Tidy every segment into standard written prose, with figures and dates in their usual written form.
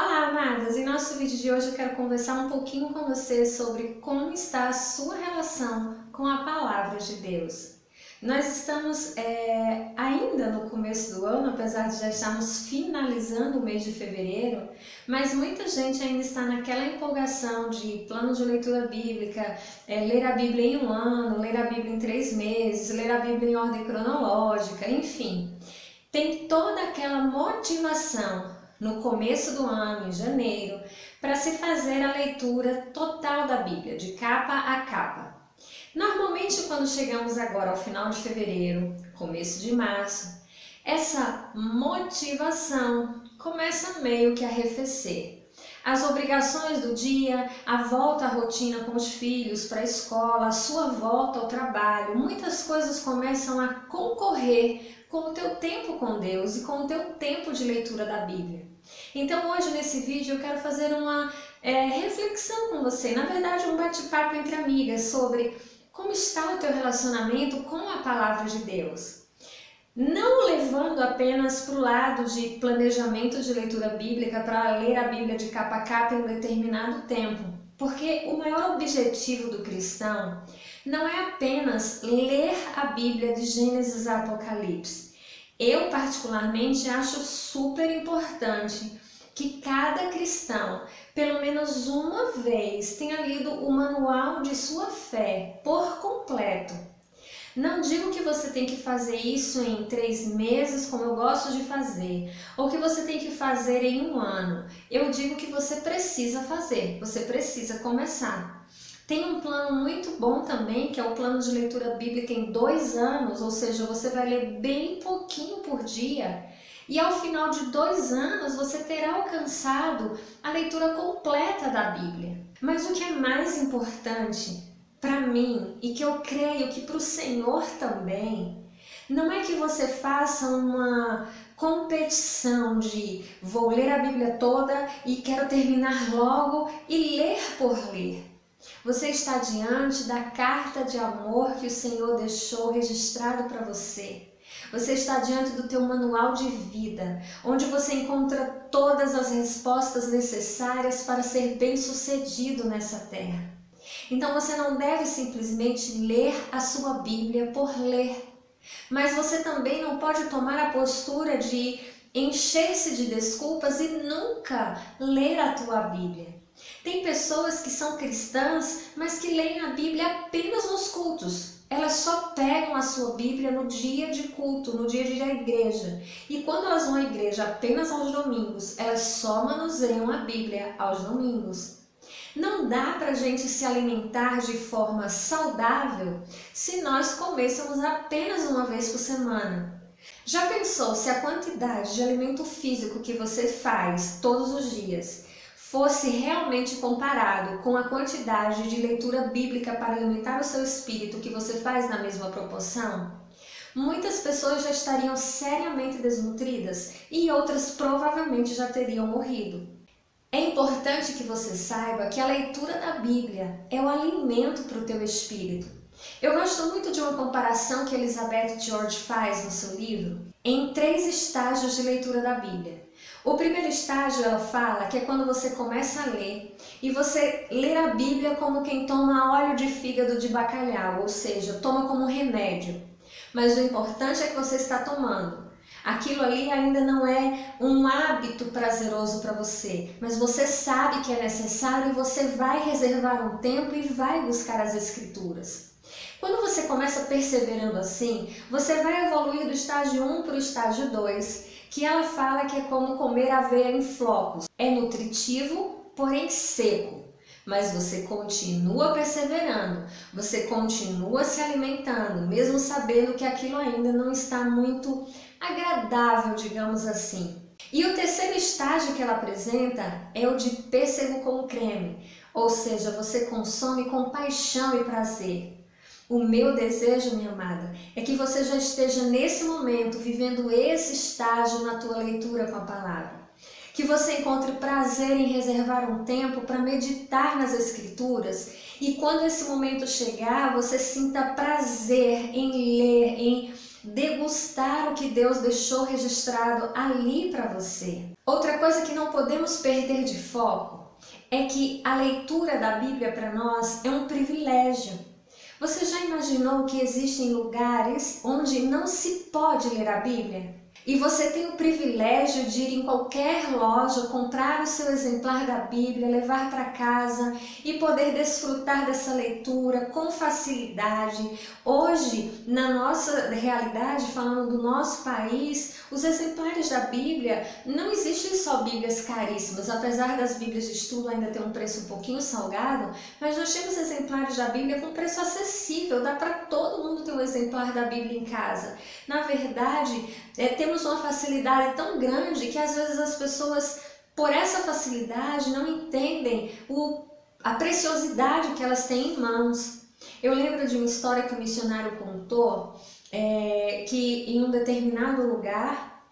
Olá, amadas! Em nosso vídeo de hoje eu quero conversar um pouquinho com você sobre como está a sua relação com a Palavra de Deus. Nós estamos ainda no começo do ano, apesar de já estarmos finalizando o mês de fevereiro, mas muita gente ainda está naquela empolgação de plano de leitura bíblica, ler a Bíblia em um ano, ler a Bíblia em 3 meses, ler a Bíblia em ordem cronológica, enfim. Tem toda aquela motivação no começo do ano, em janeiro, para se fazer a leitura total da Bíblia, de capa a capa. Normalmente, quando chegamos agora ao final de fevereiro, começo de março, essa motivação começa meio que a arrefecer. As obrigações do dia, a volta à rotina com os filhos para a escola, a sua volta ao trabalho, muitas coisas começam a concorrer com o teu tempo com Deus e com o teu tempo de leitura da Bíblia. Então hoje nesse vídeo eu quero fazer uma reflexão com você, na verdade um bate-papo entre amigas sobre como está o teu relacionamento com a Palavra de Deus. Não levando apenas para o lado de planejamento de leitura bíblica para ler a Bíblia de capa a capa em um determinado tempo, porque o maior objetivo do cristão não é apenas ler a Bíblia de Gênesis a Apocalipse. Eu particularmente acho super importante que cada cristão, pelo menos uma vez, tenha lido o manual de sua fé por completo. Não digo que você tem que fazer isso em 3 meses, como eu gosto de fazer, ou que você tem que fazer em 1 ano. Eu digo que você precisa fazer, você precisa começar. Tem um plano muito bom também, que é o plano de leitura bíblica em 2 anos, ou seja, você vai ler bem pouquinho por dia. E ao final de 2 anos você terá alcançado a leitura completa da Bíblia. Mas o que é mais importante para mim, e que eu creio que para o Senhor também, não é que você faça uma competição de vou ler a Bíblia toda e quero terminar logo e ler por ler. Você está diante da carta de amor que o Senhor deixou registrado para você. Você está diante do teu manual de vida, onde você encontra todas as respostas necessárias para ser bem-sucedido nessa terra. Então você não deve simplesmente ler a sua Bíblia por ler, mas você também não pode tomar a postura de encher-se de desculpas e nunca ler a tua Bíblia. Tem pessoas que são cristãs, mas que leem a Bíblia apenas nos cultos. Elas só pegam a sua Bíblia no dia de culto, no dia de ir à igreja. E quando elas vão à igreja apenas aos domingos, elas só manuseiam a Bíblia aos domingos. Não dá para a gente se alimentar de forma saudável se nós comêssemos apenas uma vez por semana. Já pensou se a quantidade de alimento físico que você faz todos os dias fosse realmente comparado com a quantidade de leitura bíblica para alimentar o seu espírito que você faz na mesma proporção? Muitas pessoas já estariam seriamente desnutridas e outras provavelmente já teriam morrido. É importante que você saiba que a leitura da Bíblia é o alimento para o teu espírito. Eu gosto muito de uma comparação que Elizabeth George faz no seu livro em 3 estágios de leitura da Bíblia. O primeiro estágio, ela fala que é quando você começa a ler e você lê a Bíblia como quem toma óleo de fígado de bacalhau, ou seja, toma como remédio. Mas o importante é que você está tomando. Aquilo ali ainda não é um hábito prazeroso para você, mas você sabe que é necessário e você vai reservar um tempo e vai buscar as Escrituras. Quando você começa perseverando assim, você vai evoluir do estágio 1 para o estágio 2, que ela fala que é como comer aveia em flocos. É nutritivo, porém seco. Mas você continua perseverando, você continua se alimentando, mesmo sabendo que aquilo ainda não está muito agradável, digamos assim. E o terceiro estágio que ela apresenta é o de pêssego com creme, ou seja, você consome com paixão e prazer. O meu desejo, minha amada, é que você já esteja nesse momento vivendo esse estágio na tua leitura com a palavra. Que você encontre prazer em reservar um tempo para meditar nas Escrituras e quando esse momento chegar, você sinta prazer em ler, em degustar o que Deus deixou registrado ali para você. Outra coisa que não podemos perder de foco é que a leitura da Bíblia para nós é um privilégio. Você já imaginou que existem lugares onde não se pode ler a Bíblia? E você tem o privilégio de ir em qualquer loja, comprar o seu exemplar da Bíblia, levar para casa e poder desfrutar dessa leitura com facilidade. Hoje, na nossa realidade, falando do nosso país, os exemplares da Bíblia, não existem só Bíblias caríssimas, apesar das Bíblias de estudo ainda ter um preço um pouquinho salgado, mas nós temos exemplares da Bíblia com preço acessível, dá para todo mundo ter um exemplar da Bíblia em casa. Na verdade, temos uma facilidade tão grande que às vezes as pessoas, por essa facilidade, não entendem a preciosidade que elas têm em mãos. Eu lembro de uma história que o missionário contou, que em um determinado lugar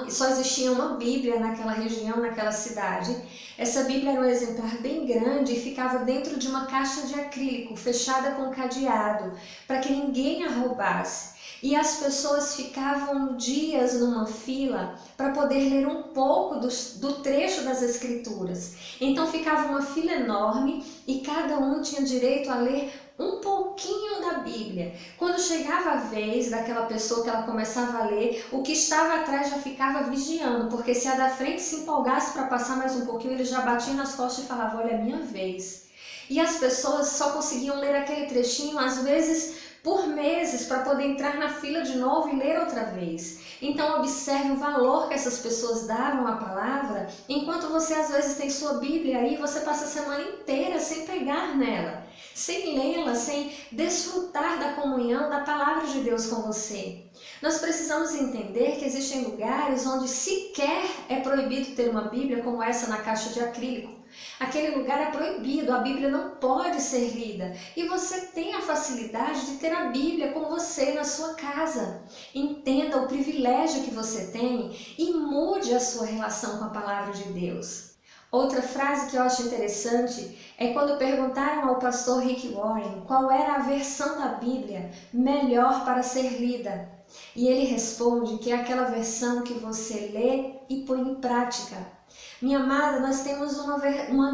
só existia uma Bíblia naquela região, naquela cidade. Essa Bíblia era um exemplar bem grande e ficava dentro de uma caixa de acrílico, fechada com cadeado, para que ninguém a roubasse. E as pessoas ficavam dias numa fila para poder ler um pouco do trecho das Escrituras. Então ficava uma fila enorme e cada um tinha direito a ler um pouquinho da Bíblia. Quando chegava a vez daquela pessoa que ela começava a ler, o que estava atrás já ficava vigiando, porque se a da frente se empolgasse para passar mais um pouquinho, ele já batia nas costas e falava: olha, é minha vez. E as pessoas só conseguiam ler aquele trechinho, às vezes por meses, para poder entrar na fila de novo e ler outra vez. Então observe o valor que essas pessoas davam à palavra, enquanto você às vezes tem sua Bíblia aí, você passa a semana inteira sem pegar nela, sem lê-la, sem desfrutar da comunhão da palavra de Deus com você. Nós precisamos entender que existem lugares onde sequer é proibido ter uma Bíblia como essa na caixa de acrílico. Aquele lugar é proibido, a Bíblia não pode ser lida. E você tem a facilidade de ter a Bíblia com você na sua casa. Entenda o privilégio que você tem e mude a sua relação com a palavra de Deus. Outra frase que eu acho interessante é quando perguntaram ao pastor Rick Warren qual era a versão da Bíblia melhor para ser lida. E ele responde que é aquela versão que você lê e põe em prática. Minha amada, nós temos uma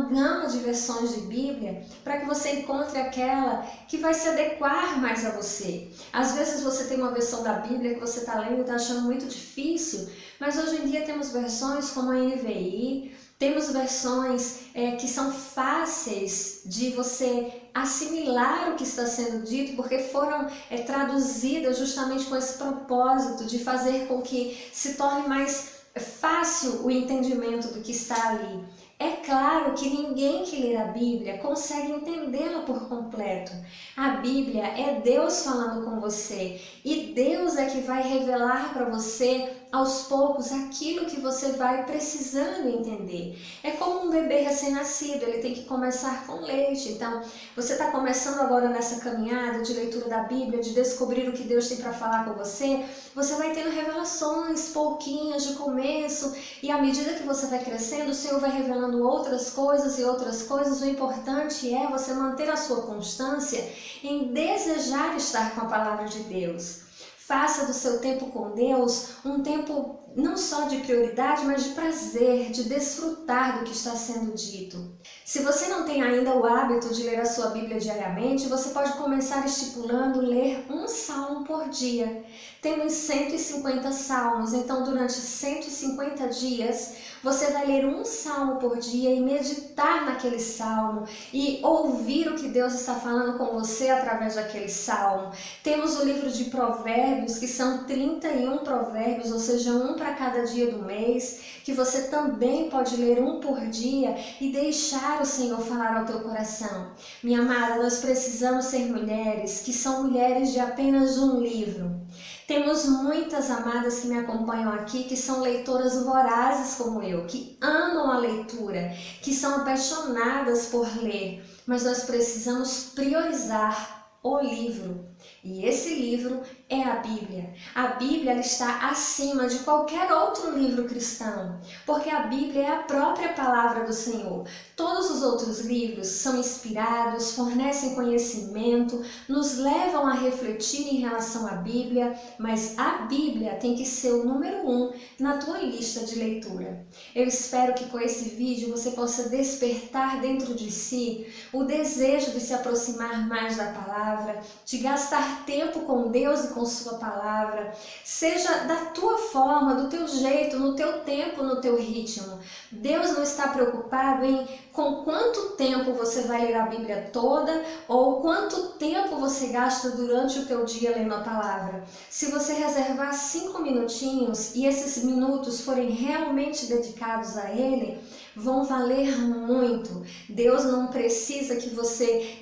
gama de versões de Bíblia para que você encontre aquela que vai se adequar mais a você. Às vezes você tem uma versão da Bíblia que você está lendo e está achando muito difícil, mas hoje em dia temos versões como a NVI, temos versões que são fáceis de você assimilar o que está sendo dito, porque foram traduzidas justamente com esse propósito de fazer com que se torne mais fácil o entendimento do que está ali. É claro que ninguém que lê a Bíblia consegue entendê-la por completo. A Bíblia é Deus falando com você e Deus é que vai revelar para você aos poucos aquilo que você vai precisando entender. É como um bebê recém-nascido, ele tem que começar com leite. Então, você está começando agora nessa caminhada de leitura da Bíblia, de descobrir o que Deus tem para falar com você, você vai tendo revelações pouquinhas de começo e à medida que você vai crescendo, o Senhor vai revelando outras coisas e outras coisas. O importante é você manter a sua constância em desejar estar com a palavra de Deus. Faça do seu tempo com Deus um tempo não só de prioridade, mas de prazer, de desfrutar do que está sendo dito. Se você não tem ainda o hábito de ler a sua Bíblia diariamente, você pode começar estipulando ler um salmo por dia. Temos 150 salmos, então durante 150 dias você vai ler um salmo por dia e meditar naquele salmo e ouvir o que Deus está falando com você através daquele salmo. Temos o livro de Provérbios, que são 31 provérbios, ou seja, um para cada dia do mês, que você também pode ler um por dia e deixar o Senhor falar ao teu coração. Minha amada, nós precisamos ser mulheres que são mulheres de apenas um livro. Temos muitas amadas que me acompanham aqui que são leitoras vorazes como eu, que amam a leitura, que são apaixonadas por ler, mas nós precisamos priorizar o livro. E esse livro é a Bíblia. A Bíblia ela está acima de qualquer outro livro cristão, porque a Bíblia é a própria palavra do Senhor. Todos os outros livros são inspirados, fornecem conhecimento, nos levam a refletir em relação à Bíblia, mas a Bíblia tem que ser o número 1 na tua lista de leitura. Eu espero que com esse vídeo você possa despertar dentro de si o desejo de se aproximar mais da palavra, de gastar tempo com Deus e com sua palavra, seja da tua forma, do teu jeito, no teu tempo, no teu ritmo. Deus não está preocupado em com quanto tempo você vai ler a Bíblia toda ou quanto tempo você gasta durante o teu dia lendo a palavra. Se você reservar 5 minutinhos e esses minutos forem realmente dedicados a Ele, vão valer muito. Deus não precisa que você,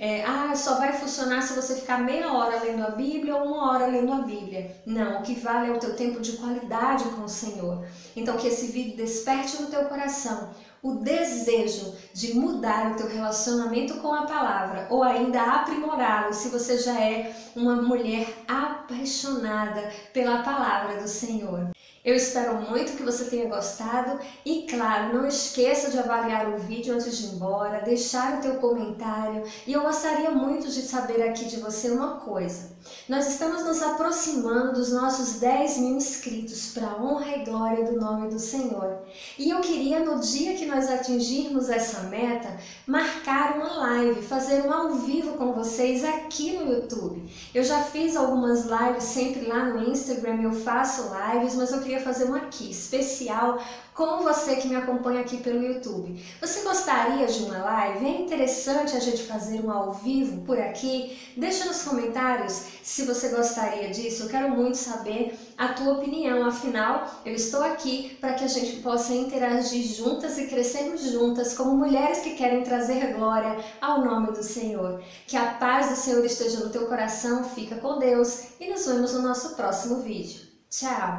só vai funcionar se você ficar meia hora lendo a Bíblia ou 1 hora lendo a Bíblia. Não, o que vale é o teu tempo de qualidade com o Senhor. Então que esse vídeo desperte no teu coração o desejo de mudar o teu relacionamento com a palavra ou ainda aprimorá-lo se você já é uma mulher apaixonada pela palavra do Senhor. Eu espero muito que você tenha gostado e, claro, não esqueça de avaliar o vídeo antes de ir embora, deixar o teu comentário e eu gostaria muito de saber aqui de você uma coisa. Nós estamos nos aproximando dos nossos 10.000 inscritos para a honra e glória do nome do Senhor. E eu queria, no dia que nós atingirmos essa meta, marcar uma live, fazer um ao vivo com vocês aqui no YouTube. Eu já fiz algumas lives sempre lá no Instagram, eu faço lives, mas eu queria fazer uma aqui, especial, com você que me acompanha aqui pelo YouTube. Você gostaria de uma live? É interessante a gente fazer um ao vivo por aqui? Deixa nos comentários se você gostaria disso. Eu quero muito saber a tua opinião. Afinal, eu estou aqui para que a gente possa interagir juntas e crescermos juntas como mulheres que querem trazer glória ao nome do Senhor. Que a paz do Senhor esteja no teu coração. Fica com Deus e nos vemos no nosso próximo vídeo. Tchau!